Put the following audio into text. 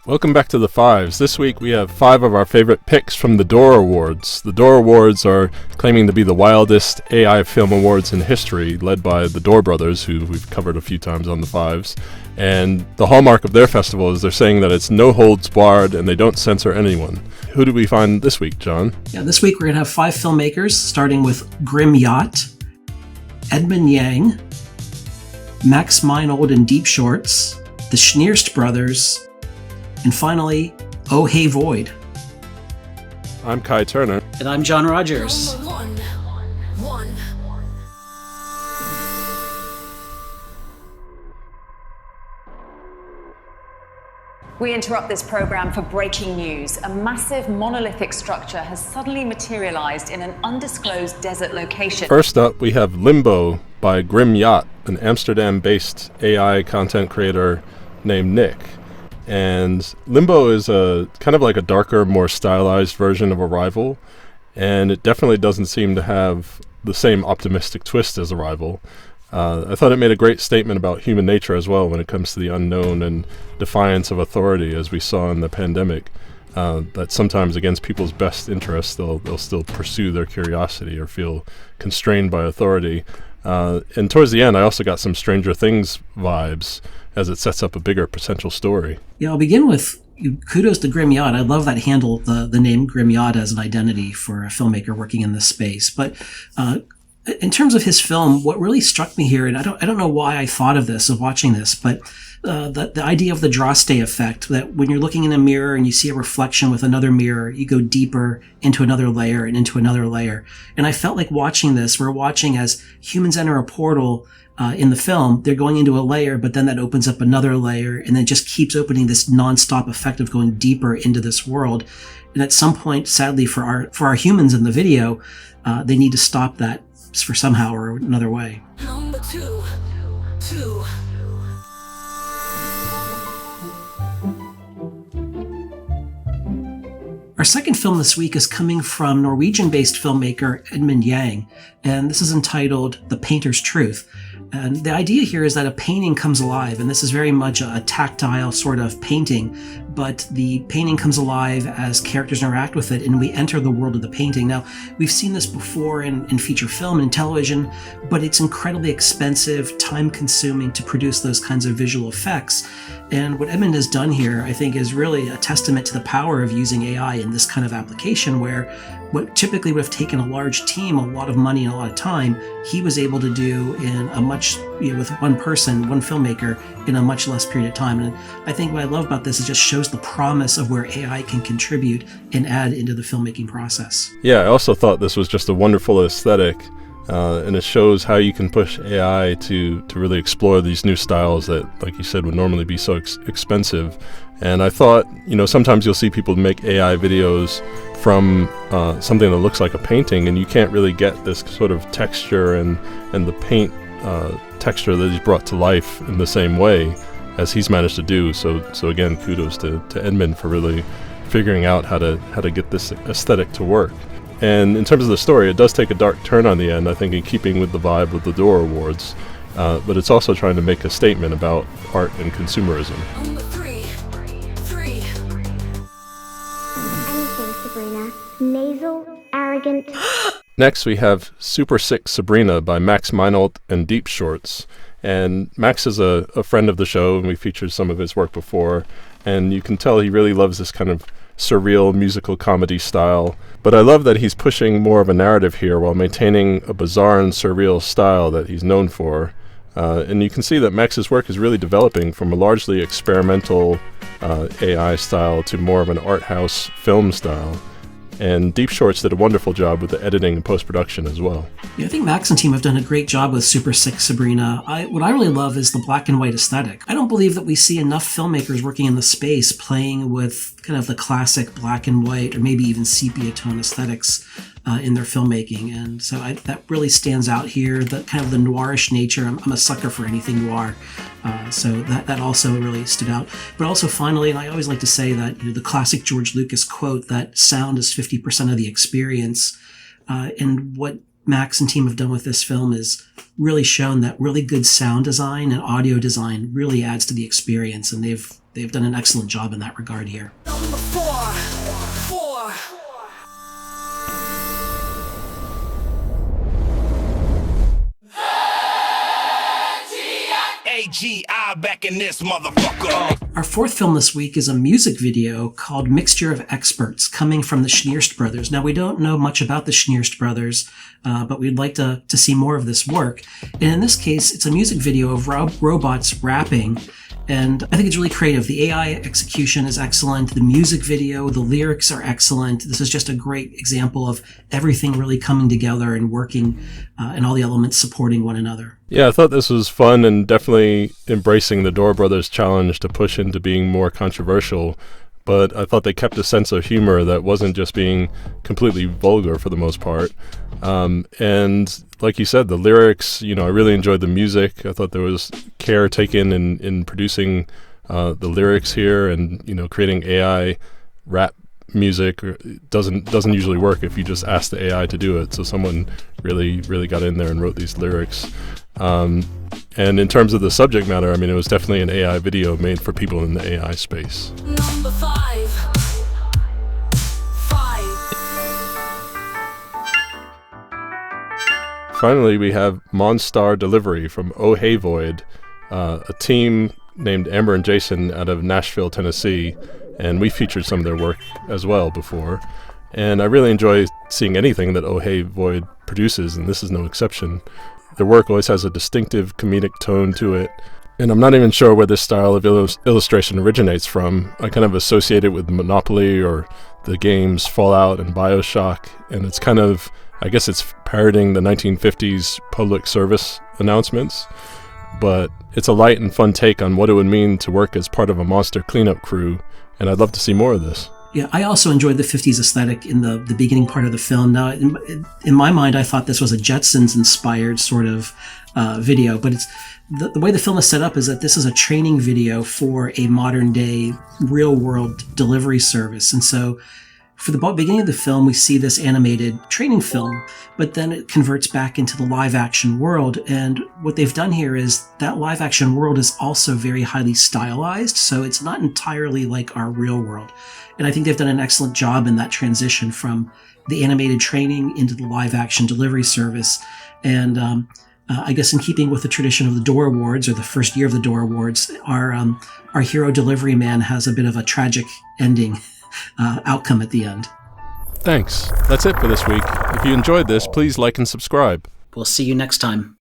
Welcome back to The Fives. This week we have 5 of our favorite picks from the Dor Awards. The Dor Awards are claiming to be the wildest AI film awards in history, led by the Dor brothers, who we've covered a few times on The Fives. And the hallmark of their festival is they're saying that it's no holds barred and they don't censor anyone. Who did we find this week, John? Yeah, this week we're going to have 5 filmmakers, starting with Yacht, Edmond, Max Meinold and Deep Shorts, the Shnirst brothers, and finally, Oh Hey Void. I'm Kai Turner. And I'm John Rogers. We interrupt this program for breaking news. A massive monolithic structure has suddenly materialized in an undisclosed desert location. First up, we have Limbo by Yacht, an Amsterdam-based AI content creator named Nick. And Limbo is a kind of like a darker, more stylized version of Arrival, and it definitely doesn't seem to have the same optimistic twist as Arrival. I thought it made a great statement about human nature as well when it comes to the unknown and defiance of authority, as we saw in the pandemic, that sometimes against people's best interests they'll still pursue their curiosity or feel constrained by authority. And towards the end I also got some Stranger Things vibes as it sets up a bigger potential story. Yeah, I'll begin with kudos to Yacht. I love that handle, the name Yacht as an identity for a filmmaker working in this space. But in terms of his film, what really struck me here, and I don't know why I thought of this, of watching this, but the idea of the Droste effect, that when you're looking in a mirror and you see a reflection with another mirror, you go deeper into another layer and into another layer. And I felt like watching this, we're watching as humans enter a portal in the film, they're going into a layer, but then that opens up another layer, and then just keeps opening this nonstop effect of going deeper into this world. And at some point, sadly for our humans in the video, they need to stop that for somehow or another way. Number two. Our second film this week is coming from Norwegian-based filmmaker Edmond, and this is entitled The Painter's Truth. And the idea here is that a painting comes alive, and this is very much a tactile sort of painting, but the painting comes alive as characters interact with it, and we enter the world of the painting. Now, we've seen this before in feature film and television, but it's incredibly expensive, time-consuming to produce those kinds of visual effects. And what Edmond has done here, I think, is really a testament to the power of using AI in this kind of application, where what typically would have taken a large team, a lot of money, and a lot of time, he was able to do in a much, with one person, one filmmaker, in a much less period of time. And I think what I love about this is it just shows the promise of where AI can contribute and add into the filmmaking process. Yeah, I also thought this was just a wonderful aesthetic, and it shows how you can push AI to really explore these new styles that, like you said, would normally be so expensive. And I thought, sometimes you'll see people make AI videos from something that looks like a painting, and you can't really get this sort of texture and the paint texture that he's brought to life in the same way as he's managed to do. So again, kudos to Edmond for really figuring out how to get this aesthetic to work. And in terms of the story, it does take a dark turn on the end, I think, in keeping with the vibe of the Dor Awards. But it's also trying to make a statement about art and consumerism. Number three. Anything, Sabrina. Nasal, arrogant. Next, we have Super Sick Sabrina by Max Meinold and Deep Shorts. And Max is a friend of the show, and we featured some of his work before. And you can tell he really loves this kind of surreal musical comedy style. But I love that he's pushing more of a narrative here while maintaining a bizarre and surreal style that he's known for. And you can see that Max's work is really developing from a largely experimental AI style to more of an art house film style. And Deep Shorts did a wonderful job with the editing and post-production as well. Yeah, I think Max and team have done a great job with Super Sick Sabrina. What I really love is the black and white aesthetic. I don't believe that we see enough filmmakers working in the space playing with kind of the classic black and white or maybe even sepia tone aesthetics in their filmmaking. And so that really stands out here, the kind of the noirish nature. I'm a sucker for anything noir. So that also really stood out. But also finally, and I always like to say that the classic George Lucas quote that sound is 50% of the experience. And what Max and team have done with this film is really shown that really good sound design and audio design really adds to the experience. And they've they've done an excellent job in that regard here. Number four. AGI back in this motherfucker. Our fourth film this week is a music video called Mixture of Experts, coming from the Shnirst brothers. Now, we don't know much about the Shnirst brothers, but we'd like to see more of this work. And in this case, it's a music video of robots rapping. And I think it's really creative. The AI execution is excellent. The music video, the lyrics are excellent. This is just a great example of everything really coming together and working, and all the elements supporting one another. Yeah, I thought this was fun and definitely embracing the Dor brothers' challenge to push into being more controversial. But I thought they kept a sense of humor that wasn't just being completely vulgar for the most part. And like you said, the lyrics, I really enjoyed the music. I thought there was care taken in producing the lyrics here, and, creating AI rap music doesn't usually work if you just ask the AI to do it. So someone really got in there and wrote these lyrics. And in terms of the subject matter, it was definitely an AI video made for people in the AI space. Number five. Finally, we have MonStar Delivery from Oh Hey Void, a team named Amber and Jason out of Nashville, Tennessee, and we featured some of their work as well before. And I really enjoy seeing anything that Oh Hey Void produces, and this is no exception. Their work always has a distinctive comedic tone to it, and I'm not even sure where this style of illustration originates from. I kind of associate it with Monopoly or the games Fallout and BioShock, and it's kind of, I guess it's parroting the 1950s public service announcements, but it's a light and fun take on what it would mean to work as part of a monster cleanup crew, and I'd love to see more of this. Yeah, I also enjoyed the 50s aesthetic in the beginning part of the film. Now, in my mind, I thought this was a Jetsons-inspired sort of video, but it's the way the film is set up is that this is a training video for a modern-day, real-world delivery service. And so for the beginning of the film, we see this animated training film, but then it converts back into the live-action world. And what they've done here is that live-action world is also very highly stylized, so it's not entirely like our real world. And I think they've done an excellent job in that transition from the animated training into the live-action delivery service. And I guess in keeping with the tradition of the Dor Awards, or the first year of the Dor Awards, our hero delivery man has a bit of a tragic ending outcome at the end. Thanks. That's it for this week. If you enjoyed this, please like and subscribe. We'll see you next time.